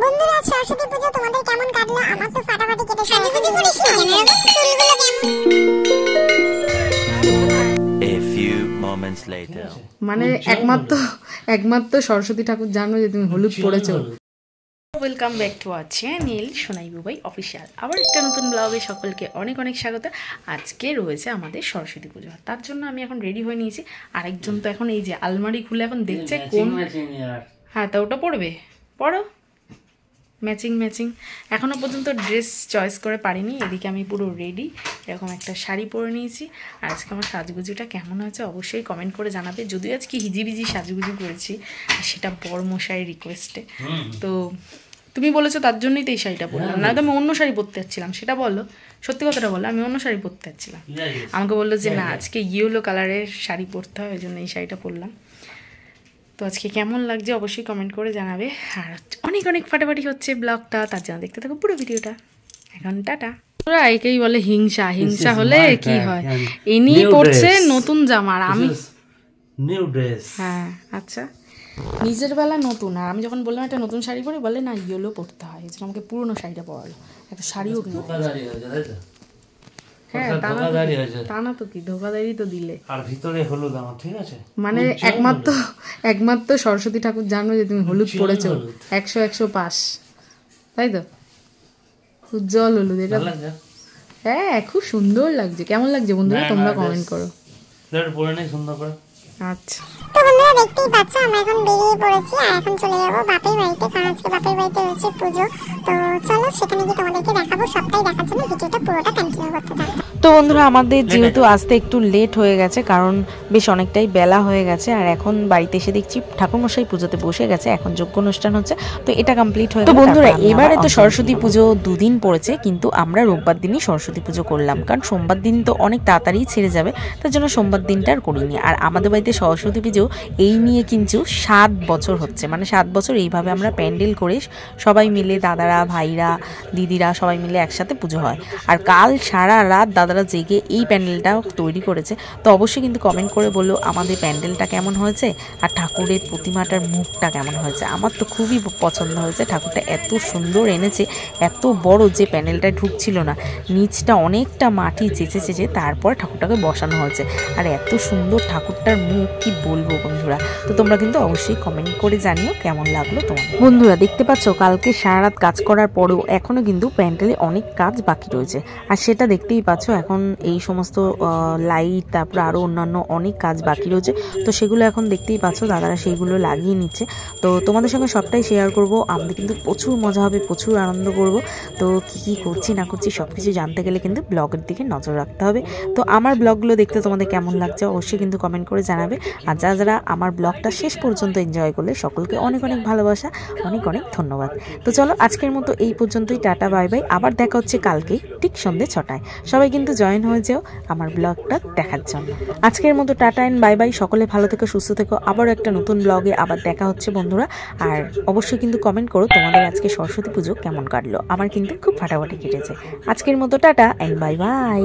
বন্ধুরা সরস্বতী পুজো তোমাদের কেমন কাটলো? আমার তো ফাটাফাটি কেটেছে। সাজুগুজু করিস না এরকম চুলগুলো কেমন? A few moments later মানে একমাত্র সরস্বতী ঠাকুর জানো যে তুমি হলুদ পরেছো। Welcome back to our channel Sonai Bubai official. আবার একটা নতুন ব্লগে সকলকে অনেক অনেক স্বাগত। আজকে রয়েছে আমাদের সরস্বতী পুজো, তার জন্য আমি এখন রেডি হয়ে নিয়েছি। আরেকজন তো এখন এই যে আলমারি খুলে এখন দেখছে কোন, হ্যাঁ তা ওটা পড়বে, পড়ো ম্যাচিং। এখনও পর্যন্ত ড্রেস চয়েস করে পারিনি। এদিকে আমি পুরো রেডি, এরকম একটা শাড়ি পরে নিয়েছি। আর আজকে আমার সাজগুজিটা কেমন হয়েছে অবশ্যই কমেন্ট করে জানাবে। যদিও আজকে হিজিবিজি সাজগুজি করেছি, আর সেটা বড়মশাইয়ের রিকোয়েস্টে। তো তুমি বলেছো তার জন্যই তো এই শাড়িটা পরলাম, না তো আমি অন্য শাড়ি পরতে যাচ্ছিলাম। সেটা বলো, সত্যি কথাটা বলো, আমি অন্য শাড়ি পরতে যাচ্ছিলাম। আমাকে বললো যে না আজকে ইয়েলো কালারের শাড়ি পরতে হয়, ওই জন্য এই শাড়িটা পরলাম। তো আজকে কেমন লাগছে অবশ্যই কমেন্ট করে জানাবে। আর অনেক অনেক ফাটাফাটি হচ্ছে ব্লগটা, তার জন্য দেখতে থাকো পুরো ভিডিওটা। এখন টাটা। ওরা একেই বলে হিংসা হলে কি হয়, ইনি পড়ছে নতুন জামা আর আমি নিউ ড্রেস। হ্যাঁ আচ্ছা, নিজের বেলা নতুন, আর আমি যখন বললাম একটা নতুন শাড়ি পরে বলে না ইয়েলো পরতে হয়, এই জন্য আমাকে পুরনো শাড়িটা পরালো। একটা শাড়িও কিনে, হ্যাঁ তা না তো কি, ধোকাদারি তো দিলে। আর ভিতরে হলুদ আমার, ঠিক আছে মানে একমাত্র সরস্বতী ঠাকুর জানো যে তুমি হলুদ পরেছো, 100 পাস, তাই তো উজ্জ্বল হলুদ। এটা হ্যাঁ খুব সুন্দর লাগছে। কেমন লাগছে বন্ধুরা তোমরা কমেন্ট করো। পরে নেই সুন্দর করে। আচ্ছা তো বন্ধুরা দেখতেই পাচ্ছ আমরা এখন বেরিয়ে পড়েছি, আর এখন চলে যাবো বাপের বাড়িতে, কারণ আজকে বাপের বাড়িতে রয়েছে পুজো। তো চলো সেখানে গিয়ে তোমাদেরকে দেখাবো। সবটাই দেখার জন্য ভিডিওটা পুরোটা কন্টিনিউ করতে থাকো। তো বন্ধুরা আমাদের যেহেতু আসতে একটু লেট হয়ে গেছে, কারণ বেশ অনেকটাই বেলা হয়ে গেছে, আর এখন বাড়িতে এসে দেখছি ঠাকুরমশাই পুজোতে বসে গেছে, এখন যজ্ঞ অনুষ্ঠান হচ্ছে, তো এটা কমপ্লিট হয়ে গেছে। তো বন্ধুরা এবারে তো সরস্বতী পুজো দুদিন পড়েছে, কিন্তু আমরা রোববার দিনই সরস্বতী পুজো করলাম, কারণ সোমবার দিন তো অনেক তাড়াতাড়ি ছেড়ে যাবে, তার জন্য সোমবার দিনটা আর করিনি। আর আমাদের বাড়িতে সরস্বতী পুজো এই নিয়ে কিন্তু 7 বছর হচ্ছে, মানে 7 বছর এইভাবে আমরা প্যান্ডেল করে সবাই মিলে, দাদারা ভাইরা দিদিরা সবাই মিলে একসাথে পুজো হয়। আর কাল সারা রাত দাদারা জেগে এই প্যান্ডেলটা তৈরি করেছে। তো অবশ্যই কিন্তু কমেন্ট করে বলো আমাদের প্যান্ডেলটা কেমন হয়েছে, আর ঠাকুরের প্রতিমাটার মুখটা কেমন হয়েছে। আমার তো খুবই পছন্দ হয়েছে, ঠাকুরটা এত সুন্দর এনেছে, এত বড় যে প্যান্ডেলটা ঢুকছিল না, নিচটা অনেকটা মাটি চেঁচে তারপর ঠাকুরটাকে বসানো হয়েছে। আর এত সুন্দর ঠাকুরটার মুখ কি বলবো বন্ধুরা। তো তোমরা কিন্তু অবশ্যই কমেন্ট করে জানিও কেমন লাগলো তোমাদের। বন্ধুরা দেখতে পাচ্ছ কালকে সারা রাত কাজ করার পরেও এখনো কিন্তু প্যান্ডেলে অনেক কাজ বাকি রয়েছে, আর সেটা দেখতেই পাচ্ছ। এখন এই সমস্ত লাইট, তারপর আরো অন্যান্য অনেক কাজ বাকি রয়েছে, তো সেগুলো এখন দেখতেই পাচ্ছ দাদারা সেইগুলো লাগিয়ে নিচ্ছে। তো তোমাদের সঙ্গে সবটাই শেয়ার করব। আমাদের কিন্তু প্রচুর মজা হবে, প্রচুর আনন্দ করব। তো কি করছি না করছি সবকিছু জানতে গেলে কিন্তু ব্লগের দিকে নজর রাখতে হবে। তো আমার ব্লগগুলো দেখতে তোমাদের কেমন লাগছে অবশ্যই কিন্তু কমেন্ট করে জানাবে। আর যারা আমার ব্লগটা শেষ পর্যন্ত এনজয় করলে সকলকে অনেক অনেক ভালোবাসা, অনেক অনেক ধন্যবাদ। তো চলো আজকের মতো এই পর্যন্তই, টাটা বাই বাই। আবার দেখা হচ্ছে কালকে ঠিক সন্ধ্যে 6টায়। সবাই কিন্তু জয়েন হয়ে যাও আমার ব্লগটা দেখার জন্য। আজকের মতো টাটা এন্ড বাই বাই। সকলে ভালো থেকো, সুস্থ থেকো। আবার একটা নতুন ব্লগে আবার দেখা হচ্ছে বন্ধুরা। আর অবশ্যই কিন্তু কমেন্ট করো তোমাদের আজকে সরস্বতী পুজো কেমন কাটলো। আমার কিন্তু খুব ফাটাফাটি কেটেছে। আজকের মতো টাটা এন্ড বাই বাই।